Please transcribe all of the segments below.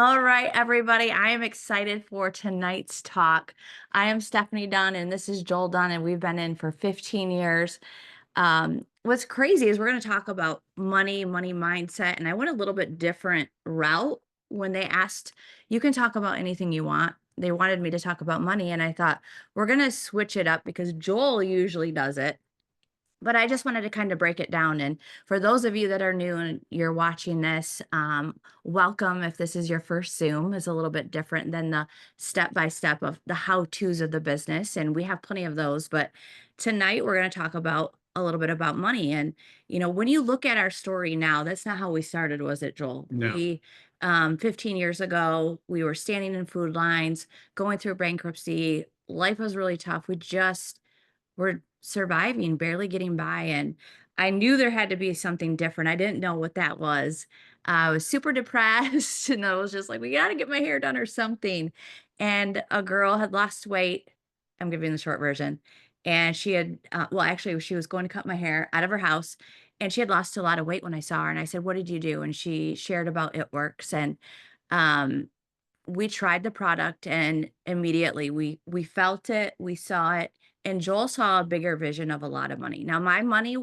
All right, everybody. I am excited for tonight's talk. I am Stephanie Dunn, and this is Joel Dunn, and we've been in for 15 years. What's crazy is we're going to talk about money mindset, and I went a little bit different route when they asked, you can talk about anything you want. They wanted me to talk about money, and I thought we're going to switch it up because Joel usually does it. But I just wanted to kind of break it down. And for those of you that are new and you're watching this, welcome. If this is your first Zoom, it's a little bit different than the step by step of the how to's of the business. And we have plenty of those. But tonight we're going to talk about a little bit about money. And, when you look at our story now, that's not how we started, was it, Joel? No. 15 years ago, we were standing in food lines, going through bankruptcy. Life was really tough. We're surviving, barely getting by, and I knew there had to be something different. I didn't know what that was. I was super depressed, and I was just like, "We gotta get my hair done or something." And a girl had lost weight. I'm giving the short version. And she had, well, actually, she was going to cut my hair out of her house, and she had lost a lot of weight when I saw her. And I said, "What did you do?" And she shared about It Works, and um, we tried the product and immediately we felt it, we saw it, and Joel saw a bigger vision of a lot of money. Now, my money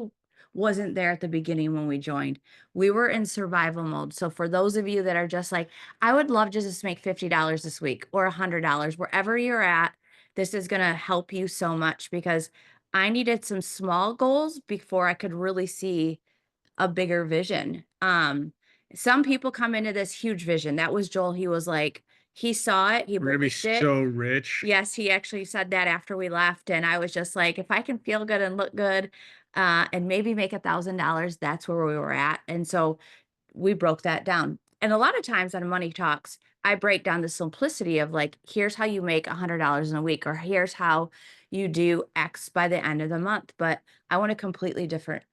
wasn't there at the beginning when we joined. We were in survival mode. So for those of you that are just like, I would love to just make $50 this week or $100, wherever you're at, this is going to help you so much because I needed some small goals before I could really see a bigger vision. Some people come into this huge vision. That was Joel. He was like, he saw it, he We're gonna be believed it. so rich. Yes, he actually said that after we left. And I was just like, if I can feel good and look good, and maybe make $1,000, that's where we were at. And so we broke that down. And a lot of times on Money Talks, I break down the simplicity of like, here's how you make $100 in a week, or here's how you do X by the end of the month. But I want a completely different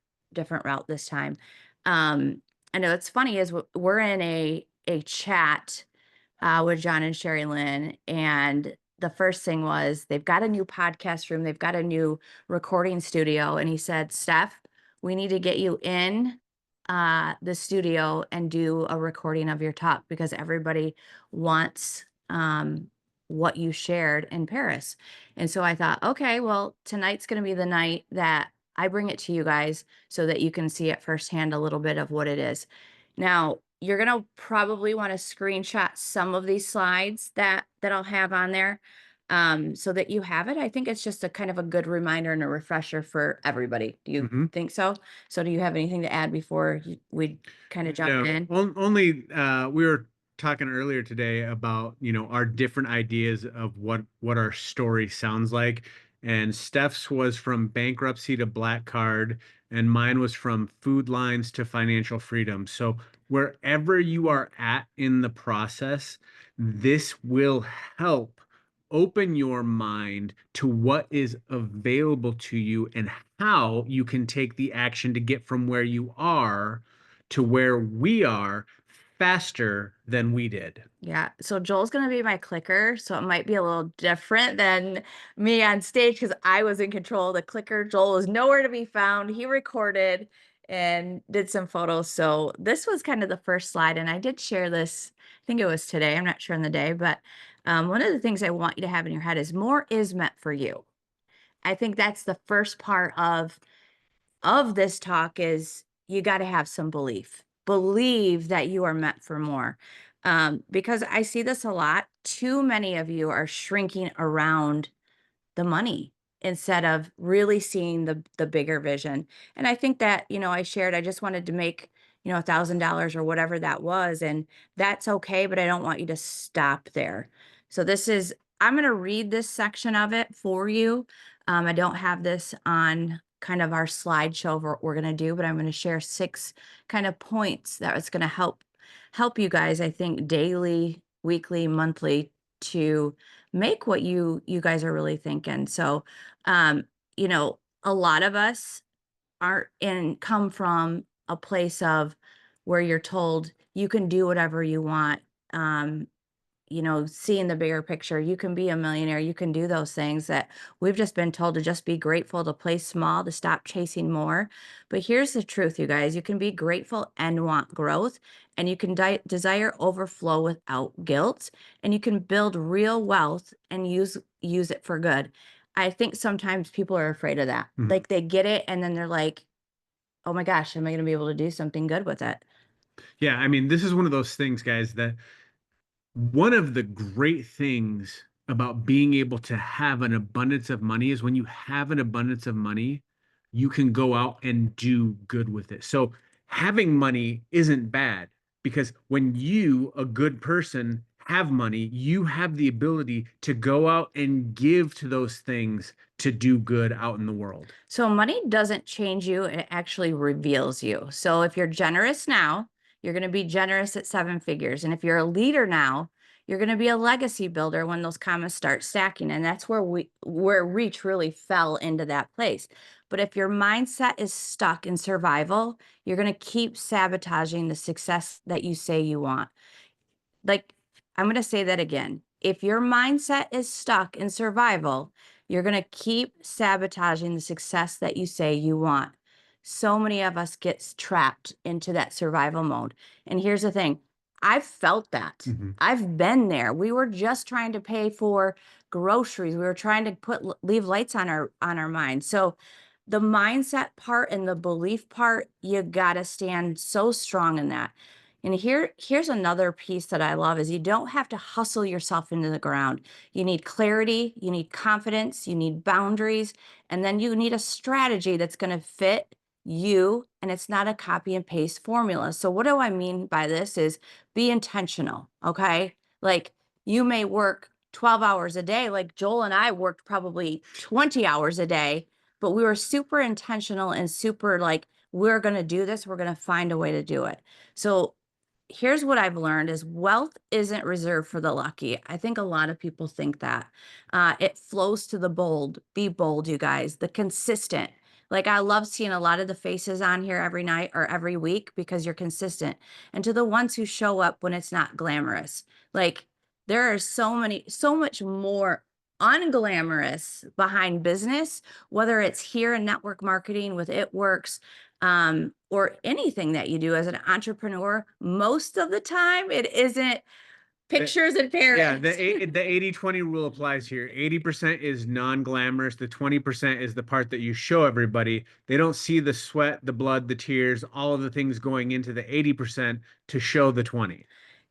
route this time. I know it's funny is we're in a chat with John and Sherry Lynn, and the first thing was they've got a new podcast room, they've got a new recording studio, and he said, "Steph, we need to get you in the studio and do a recording of your talk because everybody wants what you shared in Paris." And so I thought, okay, well, tonight's going to be the night that I bring it to you guys so that you can see it firsthand a little bit of what it is. Now, you're gonna probably wanna screenshot some of these slides that I'll have on there, so that you have it. I think it's just a kind of a good reminder and a refresher for everybody. Do you Mhm. think so? So do you have anything to add before we kinda jump No, in? only, we were talking earlier today about, our different ideas of what our story sounds like, and Steph's was from bankruptcy to black card, and mine was from food lines to financial freedom. So wherever you are at in the process, this will help open your mind to what is available to you and how you can take the action to get from where you are to where we are faster than we did. Yeah, so Joel's gonna be my clicker, so it might be a little different than me on stage because I was in control of the clicker. Joel was nowhere to be found. He recorded and did some photos. So this was kind of the first slide, and I did share this. I think it was today. I'm not sure on the day, but one of the things I want you to have in your head is more is meant for you. I think that's the first part of this talk is you got to have some belief. Believe that you are meant for more. Because I see this a lot. Too many of you are shrinking around the money instead of really seeing the bigger vision. And I think that, I shared I just wanted to make, $1,000 or whatever that was. And that's okay, but I don't want you to stop there. So I'm going to read this section of it for you. I don't have this on kind of our slideshow of what we're going to do, but I'm going to share 6 kind of points that it's going to help you guys, I think, daily, weekly, monthly to make what you guys are really thinking. So, a lot of us aren't in come from a place of where you're told you can do whatever you want. Um, seeing the bigger picture. You can be a millionaire. You can do those things that we've just been told to just be grateful, to play small, to stop chasing more. But here's the truth, you guys. You can be grateful and want growth, and you can desire overflow without guilt, and you can build real wealth and use it for good. I think sometimes people are afraid of that. Mhm. Like they get it and then they're like, "Oh my gosh, am I going to be able to do something good with it?" Yeah, I mean, this is one of those things, guys, that one of the great things about being able to have an abundance of money is when you have an abundance of money, you can go out and do good with it. So having money isn't bad because when you, a good person, have money, you have the ability to go out and give to those things to do good out in the world. So money doesn't change you, it actually reveals you. So if you're generous now, you're going to be generous at seven figures. And if you're a leader now, you're going to be a legacy builder when those commas start stacking. And that's where reach really fell into that place. But if your mindset is stuck in survival, you're going to keep sabotaging the success that you say you want. Like, I'm going to say that again. If your mindset is stuck in survival, you're going to keep sabotaging the success that you say you want. So many of us get trapped into that survival mode. And here's the thing, I've felt that. Mhm. I've been there. We were just trying to pay for groceries. We were trying to leave lights on our mind. So the mindset part and the belief part, you got to stand so strong in that. And here's another piece that I love is you don't have to hustle yourself into the ground. You need clarity, you need confidence, you need boundaries, and then you need a strategy that's going to fit you, and it's not a copy and paste formula. So what do I mean by this is be intentional, okay? Like you may work 12 hours a day, like Joel and I worked probably 20 hours a day, but we were super intentional and super like we're going to do this, we're going to find a way to do it. So here's what I've learned is wealth isn't reserved for the lucky. I think a lot of people think that. It flows to the bold. Be bold, you guys. The consistent. Like I love seeing a lot of the faces on here every night or every week because you're consistent. And to the ones who show up when it's not glamorous. Like there are so much more unglamorous behind business, whether it's here in network marketing with It Works, or anything that you do as an entrepreneur, most of the time it isn't Uh, pictures and Yeah, parents. the 80-20 rule applies here. 80% is non-glamorous. The 20% is the part that you show everybody. They don't see the sweat, the blood, the tears, all of the things going into the 80% to show the 20.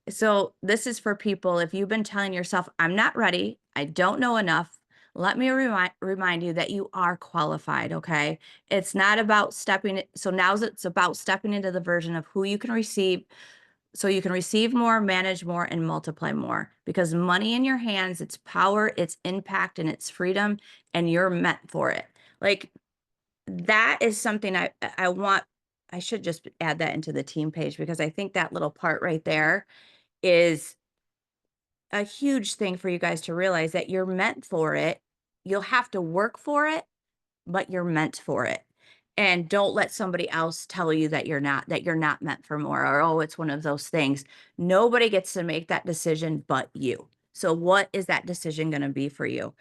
So this is for people, if you've been telling yourself, I'm not ready, I don't know enough, let me remind you that you are qualified, okay? It's not about so now it's about stepping into the version of who you can receive so you can receive more, manage more, and multiply more. Because money in your hands, it's power, it's impact, and it's freedom, and you're meant for it. Like that is something I want. I should just add that into the team page because I think that little part right there is a huge thing for you guys to realize that you're meant for it. You'll have to work for it, but you're meant for it. And don't let somebody else tell you that you're not meant for more, or oh, it's one of those things. Nobody gets to make that decision but you. So what is that decision going to be for you?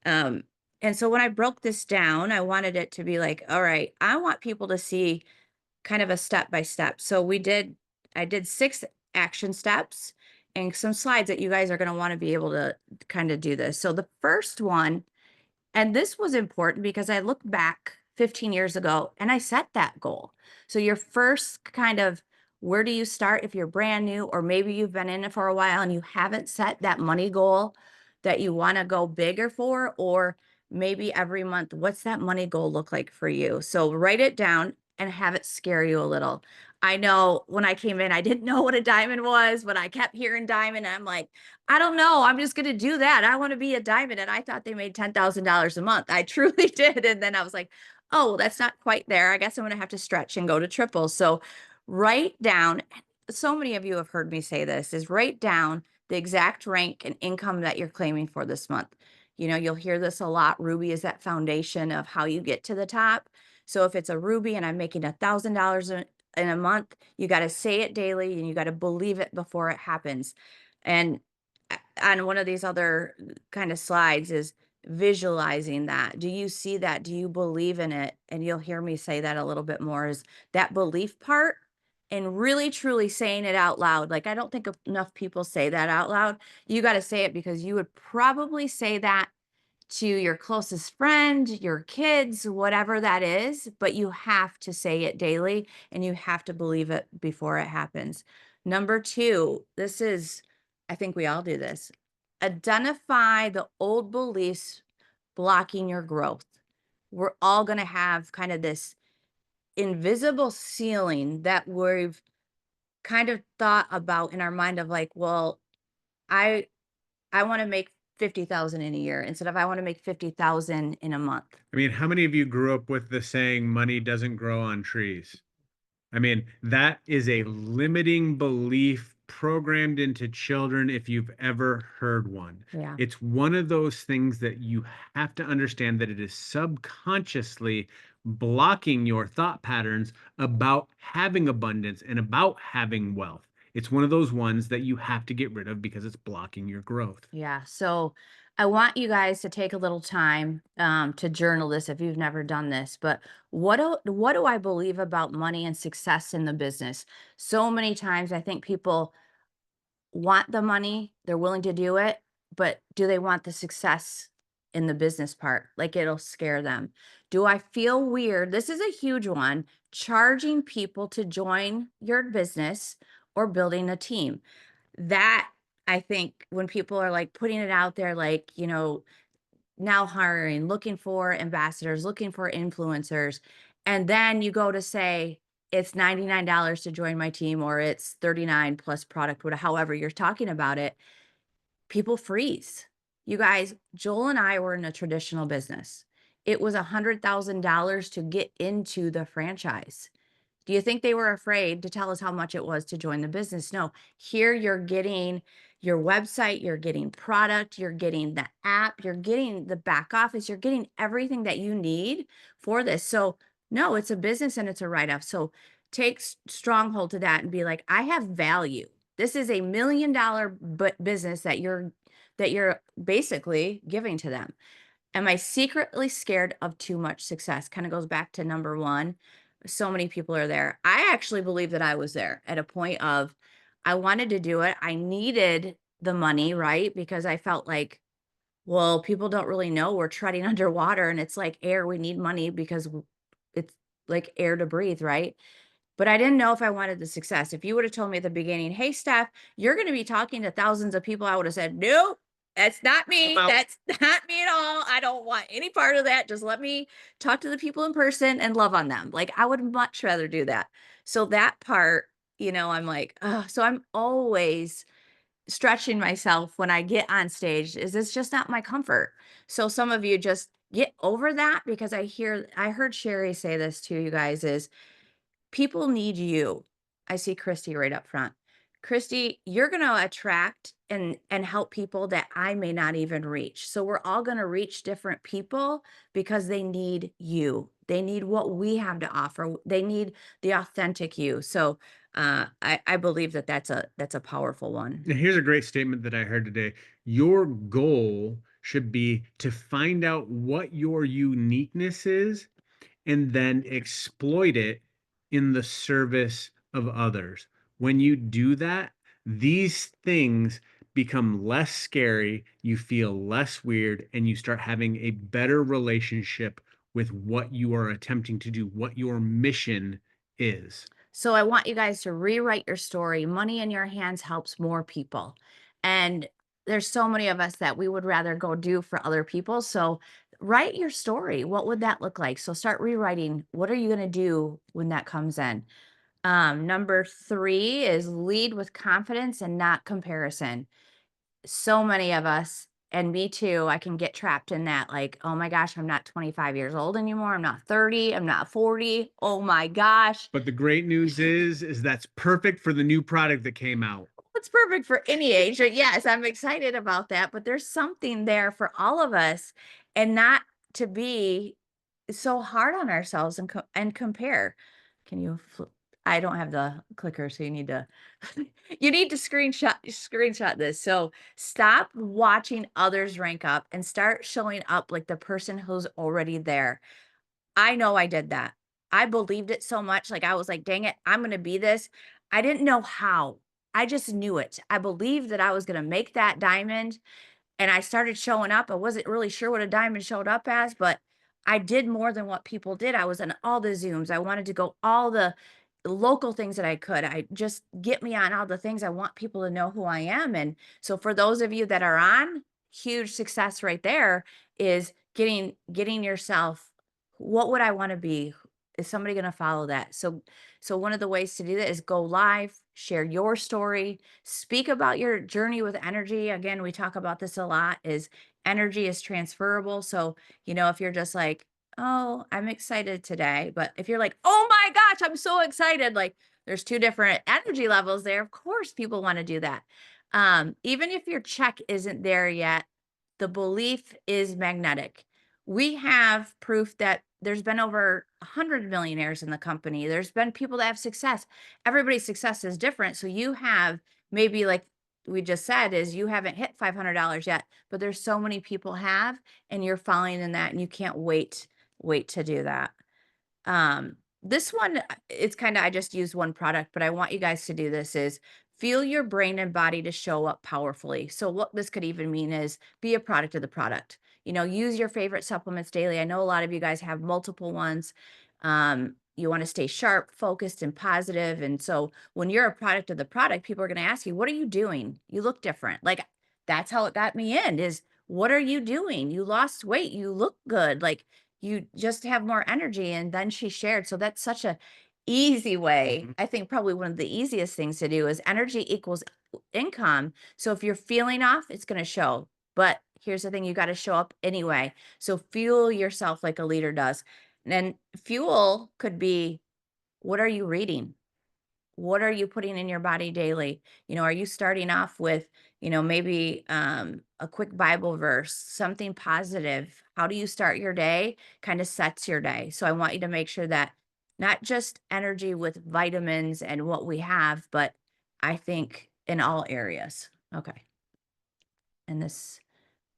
Um, and so when I broke this down, I wanted it to be like, all right, I want people to see kind of a step by step. So I did six action steps and some slides that you guys are going to want to be able to kind of do this. So the first one, and this was important because I look back 15 years ago and I set that goal. So your first kind of where do you start if you're brand new, or maybe you've been in it for a while and you haven't set that money goal that you want to go bigger for, or maybe every month, what's that money goal look like for you? So write it down and have it scare you a little. I know when I came in, I didn't know what a diamond was, but I kept hearing diamond. And I'm like, I don't know. I'm just going to do that. I want to be a diamond. And I thought they made $10,000 a month. I truly did. And then I was like, oh, well, that's not quite there. I guess I'm going to have to stretch and go to triple. So write down, so many of you have heard me say this, is write down the exact rank and income that you're claiming for this month. You'll hear this a lot. Ruby is that foundation of how you get to the top. So if it's a Ruby and I'm making $1,000 in a month, you got to say it daily and you got to believe it before it happens. And on one of these other kind of slides is visualizing that. Do you see that? Do you believe in it? And you'll hear me say that a little bit more is that belief part and really truly saying it out loud. Like, I don't think enough people say that out loud. You got to say it because you would probably say that to your closest friend, your kids, whatever that is, but you have to say it daily and you have to believe it before it happens. Number two, this is, I think we all do this. Identify the old beliefs blocking your growth. We're all going to have kind of this invisible ceiling that we've kind of thought about in our mind of like, well, I I want to make 50,000 in a year instead of I want to make 50,000 in a month. I mean, how many of you grew up with the saying, money doesn't grow on trees? I mean, that is a limiting belief programmed into children if you've ever heard one. Yeah. It's one of those things that you have to understand that it is subconsciously blocking your thought patterns about having abundance and about having wealth. It's one of those ones that you have to get rid of because it's blocking your growth. Yeah. So I want you guys to take a little time to journal this if you've never done this. But what do I believe about money and success in the business? So many times I think people want the money, they're willing to do it, but do they want the success in the business part? Like it'll scare them. Do I feel weird? This is a huge one, charging people to join your business or building a team. That I think when people are like putting it out there, like, now hiring, looking for ambassadors, looking for influencers, and then you go to say, it's $99 to join my team, or it's 39 plus product, whatever, however you're talking about it, people freeze. You guys, Joel and I were in a traditional business. It was $100,000 to get into the franchise. Do you think they were afraid to tell us how much it was to join the business? No. Here you're getting your website, you're getting product, you're getting the app, you're getting the back office, you're getting everything that you need for this. So, no, it's a business and it's a write off. So, take stronghold to that and be like, I have value. This is $1 million business that you're basically giving to them. Am I secretly scared of too much success? Kind of goes back to number one. So many people are there. I actually believe that I was there at a point of I wanted to do it. I needed the money, right? Because I felt like, well, people don't really know we're treading underwater and it's like air. We need money because it's like air to breathe, right? But I didn't know if I wanted the success. If you would have told me at the beginning, "Hey, Steph, you're gonna be talking to thousands of people," I would have said, "Nope, that's not me. Well, That's not me at all. I don't want any part of that. Just let me talk to the people in person and love on them." Like, I would much rather do that. So that part, I'm like, oh, so I'm always stretching myself when I get on stage. Is this just not my comfort? So some of you just get over that because I heard Sherry say this too, you guys, is people need you. I see Christy right up front. Christy, you're going to attract and help people that I may not even reach. So we're all going to reach different people because they need you. They need what we have to offer. They need the authentic you. So I believe that that's a powerful one. and here's a great statement that I heard today. Your goal should be to find out what your uniqueness is and then exploit it in the service of others. When you do that, these things become less scary, you feel less weird, and you start having a better relationship with what you are attempting to do, what your mission is. So I want you guys to rewrite your story. Money in your hands helps more people. And there's so many of us that we would rather go do for other people. So write your story. What would that look like? So start rewriting. What are you going to do when that comes in? Number three is lead with confidence and not comparison. So many of us, and me too, I can get trapped in that like, oh my gosh, I'm not 25 years old anymore. I'm not 30. I'm not 40. Oh my gosh. But the great news is that's perfect for the new product that came out. It's perfect for any age. But yes, I'm excited about that. But there's something there for all of us, and not to be so hard on ourselves and compare. Can you flip? I don't have the clicker, so you need to you need to screenshot this. So stop watching others rank up and start showing up like the person who's already there. I know I did that. I believed it so much, like, I was like, "Dang it, I'm gonna be this." I didn't know how. I just knew it. I believed that I was gonna make that diamond, and I started showing up. I wasn't really sure what a diamond showed up as, but I did more than what people did. I was in all the Zooms. I wanted to go all the local things that I could. I just get me on all the things. I want people to know who I am. And so for those of you that are on, huge success right there is getting yourself, what would I want to be? Is somebody going to follow that? So one of the ways to do that is go live, share your story, speak about your journey with energy. Again, we talk about this a lot, is energy is transferable. So, if you're just like, "Oh, I'm excited today," but if you're like, "Oh my gosh, I'm so excited," like there's two different energy levels there. Of course, people want to do that. Even if your check isn't there yet, the belief is magnetic. We have proof that there's been over 100 millionaires in the company. There's been people that have success. Everybody's success is different. So you have, maybe like we just said, is you haven't hit $500 yet, but there's so many people have, and you're following in that, and you can't wait to do that. This one, it's kind of, I just used one product, but I want you guys to do this, is feel your brain and body to show up powerfully. So what this could even mean is be a product of the product. Use your favorite supplements daily. I know a lot of you guys have multiple ones. You want to stay sharp, focused, and positive. And so when you're a product of the product, people are going to ask you, what are you doing? You look different. Like, that's how it got me in, is what are you doing? You lost weight. You look good. Like, you just have more energy. And then she shared. So that's such a easy way. Mhm. I think probably one of the easiest things to do is energy equals income. So if you're feeling off, it's going to show. But here's the thing, you got to show up anyway. So fuel yourself like a leader does. And then fuel could be, what are you reading? What are you putting in your body daily? Are you starting off with, maybe a quick Bible verse, something positive? How do you start your day? Kind of sets your day. So I want you to make sure that not just energy with vitamins and what we have, but I think in all areas. Okay. And this,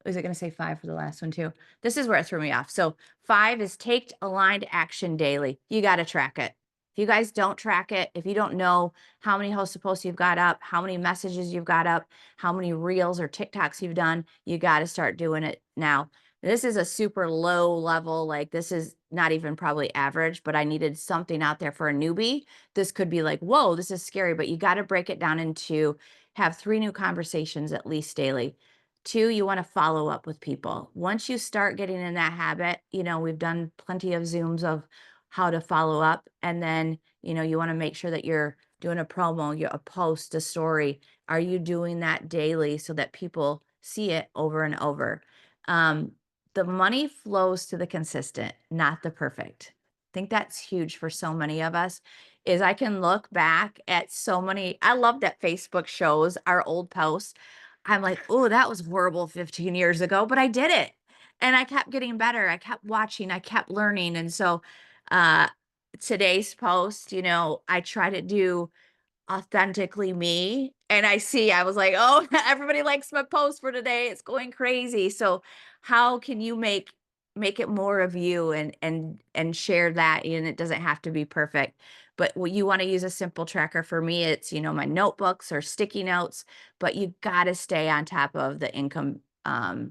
was it going to say 5 for the last one too? This is where it threw me off. So 5 is take aligned action daily. You got to track it. If you guys don't track it, if you don't know how many hosts posts you've got up, how many messages you've got up, how many reels or TikToks you've done, you got to start doing it now. This is a super low level, like this is not even probably average, but I needed something out there for a newbie. This could be like, whoa, this is scary, but you got to break it down into, have 3 new conversations at least daily. 2, you wanna follow up with people. Once you start getting in that habit, we've done plenty of Zooms of how to follow up, and then, you wanna make sure that you're doing a promo, a post, a story. Are you doing that daily so that people see it over and over? Um, the money flows to the consistent, not the perfect. I think that's huge for so many of us, is I can look back at so many, I love that Facebook shows our old posts. I'm like, "Oh, that was horrible 15 years ago," but I did it, and I kept getting better, I kept watching, I kept learning, and so, uh, today's post, I try to do authentically me, and I was like, "Oh, everybody likes my post for today, it's going crazy." So, how can you make it more of you, and share that, and it doesn't have to be perfect, but what you wanna use a simple tracker. For me, it's, my notebooks or sticky notes, but you gotta stay on top of the income,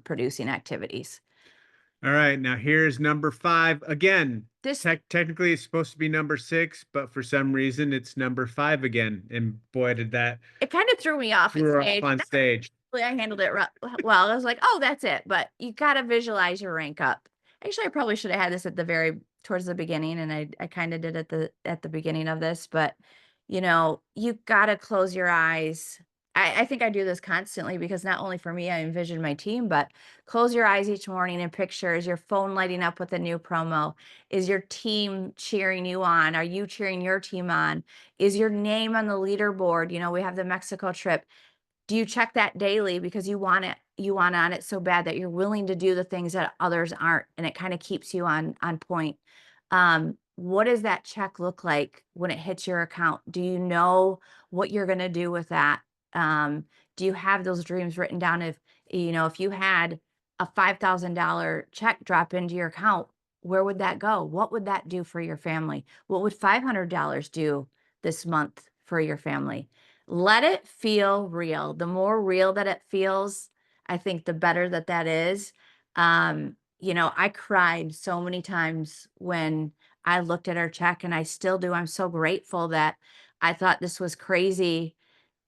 producing activities. All right, now here's number 5. Again, This technically it's supposed to be number 6, but for some reason it's number 5 again. And boy, did that It kinda threw me off at threw her off stage. on stage. I handled it well. I was like, "Oh, that's it," but you gotta visualize your rank up. Actually, I probably should have had this at the very towards the beginning, and I kinda did at the beginning of this, but, you gotta close your eyes. I think I do this constantly because not only for me, I envision my team, but close your eyes each morning and picture, is your phone lighting up with a new promo? Is your team cheering you on? Are you cheering your team on? Is your name on the leaderboard? We have the Mexico trip. Do you check that daily because you want on it so bad that you're willing to do the things that others aren't, and it kinda keeps you on point? what does that check look like when it hits your account? Do you know what you're gonna do with that? Um, do you have those dreams written down? If you had a $5,000 check drop into your account, where would that go? What would that do for your family? What would $500 do this month for your family? Let it feel real. The more real that it feels, I think the better that that is. I cried so many times when I looked at our check, and I still do. I'm so grateful that I thought this was crazy,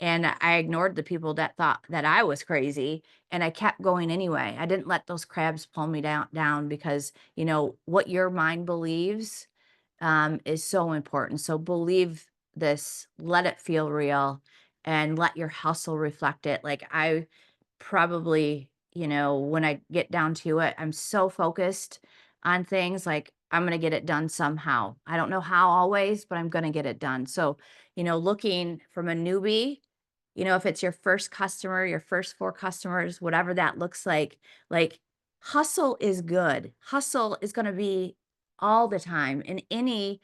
and I ignored the people that thought that I was crazy, and I kept going anyway. I didn't let those crabs pull me down because, what your mind believes, is so important. So believe this, let it feel real, and let your hustle reflect it. Like, I probably, when I get down to it, I'm so focused on things like I'm going to get it done somehow. I don't know how always, but I'm going to get it done. So, looking from a newbie, if it's your first customer, your first 4 customers, whatever that looks like hustle is good. Hustle is going to be all the time in any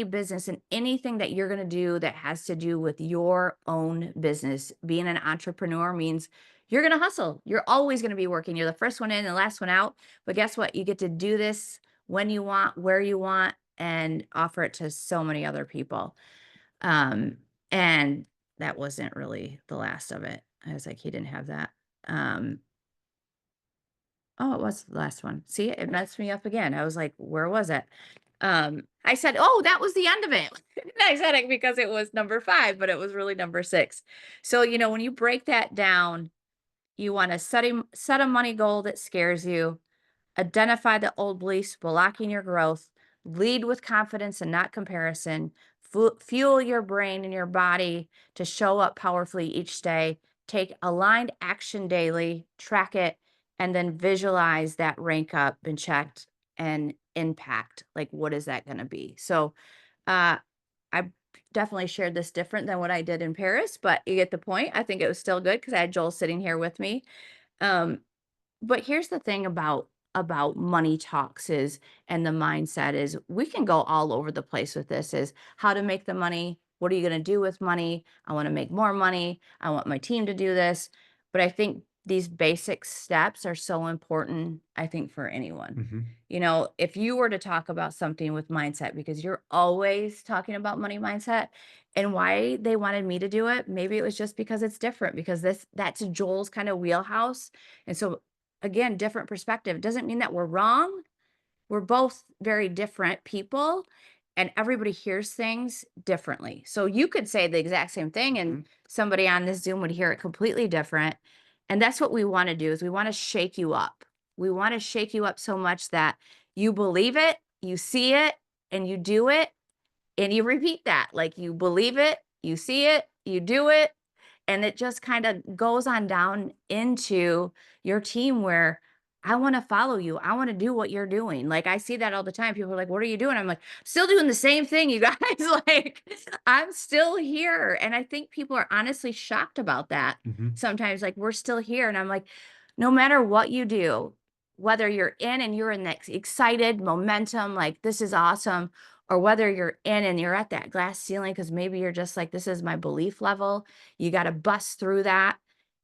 business, and anything that you're going to do that has to do with your own business. Being an entrepreneur means you're going to hustle. You're always going to be working. You're the first one in, the last one out. But guess what? You get to do this when you want, where you want, and offer it to so many other people. Um, and that wasn't really the last of it. I was like, he didn't have that. Um, oh, it was the last one. See, it messed me up again. I was like, where was it? I said, oh, that was the end of it. I said it because it was number 5, but it was really number 6. So, when you break that down, you want to set a money goal that scares you. Identify the old beliefs blocking your growth. Lead with confidence and not comparison. Fuel your brain and your body to show up powerfully each day. Take aligned action daily, track it, and then visualize that rank up and checked and impact. Like, what is that going to be? So, uh, I definitely shared this different than what I did in Paris, but you get the point. I think it was still good because I had Joel sitting here with me. Um, but here's the thing about money talks is and the mindset is we can go all over the place with this is how to make the money. What are you going to do with money? I want to make more money. I want my team to do this. But I think these basic steps are so important, I think, for anyone. Mhm. If you were to talk about something with mindset, because you're always talking about money mindset and why they wanted me to do it, maybe it was just because it's different, because that's Joel's kind of wheelhouse. And so again, different perspective. Doesn't mean that we're wrong. We're both very different people, and everybody hears things differently. So you could say the exact same thing, and somebody on this Zoom would hear it completely different. And that's what we want to do is we want to shake you up. We want to shake you up so much that you believe it, you see it, and you do it, and you repeat that. Like, you believe it, you see it, you do it, and it just kind of goes on down into your team where I want to follow you. I want to do what you're doing. Like, I see that all the time. People are like, what are you doing? I'm like, still doing the same thing, you guys. Like, I'm still here. And I think people are honestly shocked about that Mhm. sometimes. Like, we're still here. And I'm like, no matter what you do, whether you're in and you're in that excited momentum, like, this is awesome, or whether you're in and you're at that glass ceiling because maybe you're just like, this is my belief level. You got to bust through that,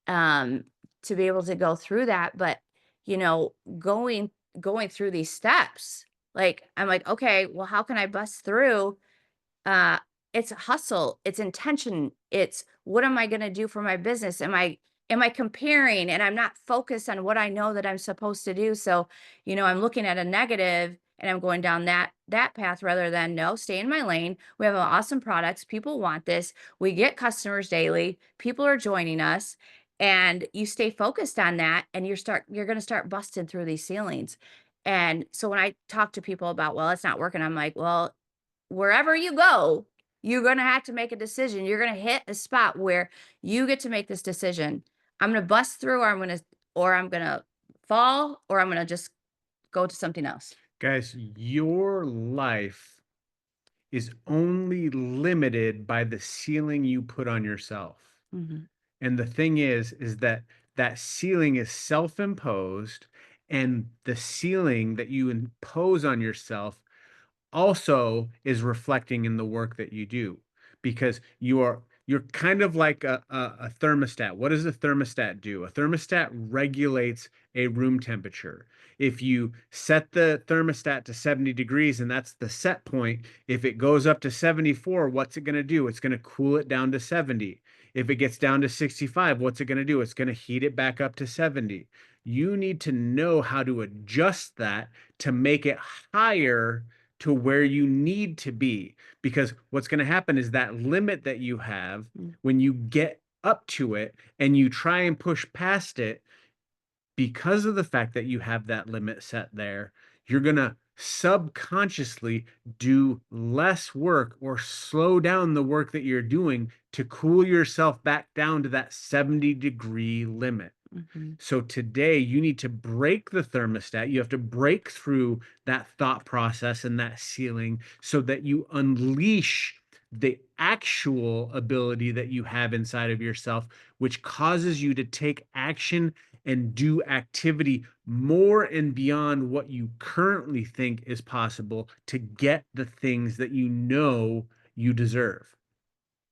um, to be able to go through that. But, you know, going going through these steps, like, I'm like, okay, well, how can I bust through? uh, it's hustle, it's intention, it's what am I gonna do for my business? Am I comparing and I'm not focused on what I know that I'm supposed to do? So, I'm looking at a negative and I'm going down that path rather than no, stay in my lane. We have awesome products. People want this. We get customers daily. People are joining us. And you stay focused on that and you're gonna start busting through these ceilings. And so when I talk to people about, well, it's not working, I'm like, well, wherever you go, you're going to have to make a decision. You're going to hit a spot where you get to make this decision. I'm going to bust through, or I'm going to fall, or I'm going to just go to something else. Guys, your life is only limited by the ceiling you put on yourself. Mhm. And the thing is that that ceiling is self-imposed, and the ceiling that you impose on yourself also is reflecting in the work that you do because you're kind of like a thermostat. What does a thermostat do? A thermostat regulates a room temperature. If you set the thermostat to 70 degrees and that's the set point, if it goes up to 74, what's it going to do? It's going to cool it down to 70. If it gets down to 65, what's it going to do? It's going to heat it back up to 70. You need to know how to adjust that to make it higher to where you need to be. Because what's going to happen is that limit that you have, Mm. when you get up to it and you try and push past it, because of the fact that you have that limit set there, you're going to subconsciously do less work or slow down the work that you're doing to cool yourself back down to that 70-degree limit. Mhm. So today you need to break the thermostat. You have to break through that thought process and that ceiling so that you unleash the actual ability that you have inside of yourself, which causes you to take action and do activity more and beyond what you currently think is possible to get the things that you know you deserve.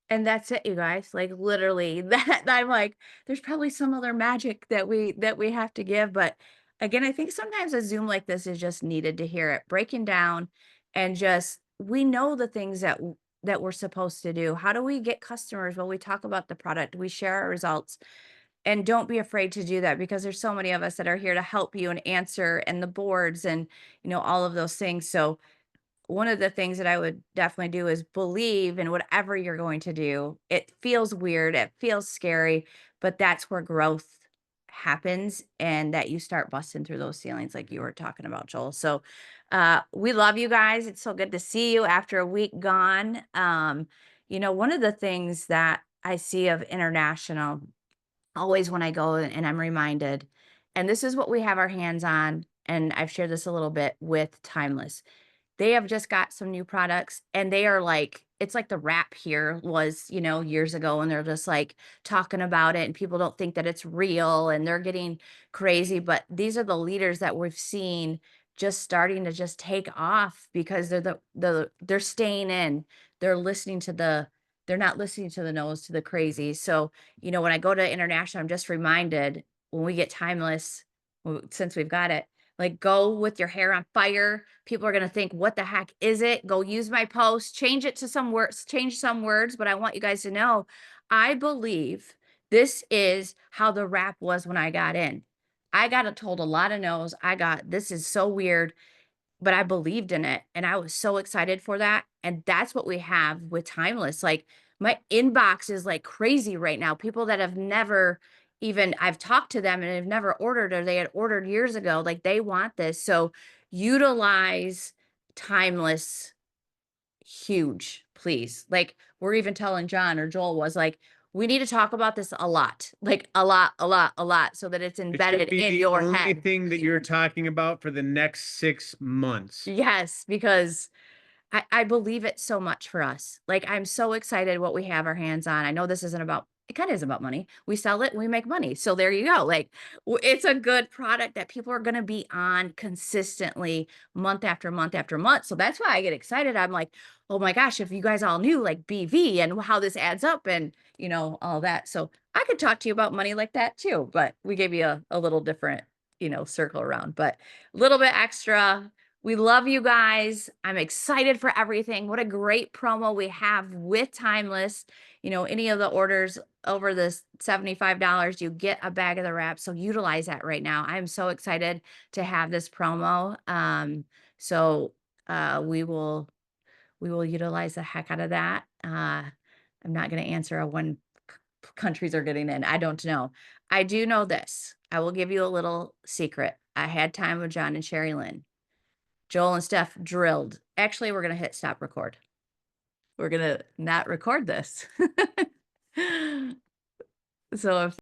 And that's it, you guys, like, literally, that I'm like, there's probably some other magic that we have to give, but, again, I think sometimes a Zoom like this is just needed to hear it breaking down and just we know the things that we're supposed to do. How do we get customers? Well, we talk about the product, we share our results, and don't be afraid to do that because there's so many of us that are here to help you and answer and the boards and, all of those things, so one of the things that I would definitely do is believe in whatever you're going to do. It feels weird, it feels scary, but that's where growth happens and that you start busting through those ceilings like you were talking about, Joel. So we love you guys. It's so good to see you after a week gone. One of the things that I see of international always when I go and I'm reminded, and this is what we have our hands on, and I've shared this a little bit with Timeless. They have just got some new products and they are like it's like the rap here was, years ago, and they're just like talking about it and people don't think that it's real and they're getting crazy, but these are the leaders that we've seen just starting to just take off because they're staying in. They're listening to they're not listening to the no's to the crazy. So, when I go to international, I'm just reminded when we get Timeless, since we've got it, like, go with your hair on fire. People are gonna think, "What the heck is it?" Go use my post, change it to change some words, but I want you guys to know, I believe this is how the rap was when I got in. I got told a lot of no's. "This is so weird," but I believed in it, and I was so excited for that, and that's what we have with Timeless. Like, my inbox is like crazy right now. People that have never even I've talked to them and have never ordered or they had ordered years ago, like, they want this. So, utilize Timeless huge, please. Like, we're even telling John or Joel was like, "We need to talk about this a lot, like, a lot, a lot, a lot, so that it's It should embedded be in the your only head." thing that you're talking about for the next 6 months. Yes, because I believe it so much for us. Like, I'm so excited what we have our hands on. I know this isn't about it kinda is about money. We sell it, we make money. So there you go. Like, it's a good product that people are gonna be on consistently month after month after month. So that's why I get excited. I'm like, "Oh my gosh, if you guys all knew like BV and how this adds up and, all that." So I could talk to you about money like that too, but we gave you a little different, circle around, but a little bit extra. We love you guys. I'm excited for everything. What a great promo we have with Timeless. Any of the orders over this $75, you get a bag of the wrap. So utilize that right now. I'm so excited to have this promo. So we will utilize the heck out of that. I'm not going to answer when countries are getting in. I don't know. I do know this. I will give you a little secret. I had time with John and Sherry Lynn. Joel and Steph drilled. Actually, we're gonna hit stop record. We're gonna not record this. So if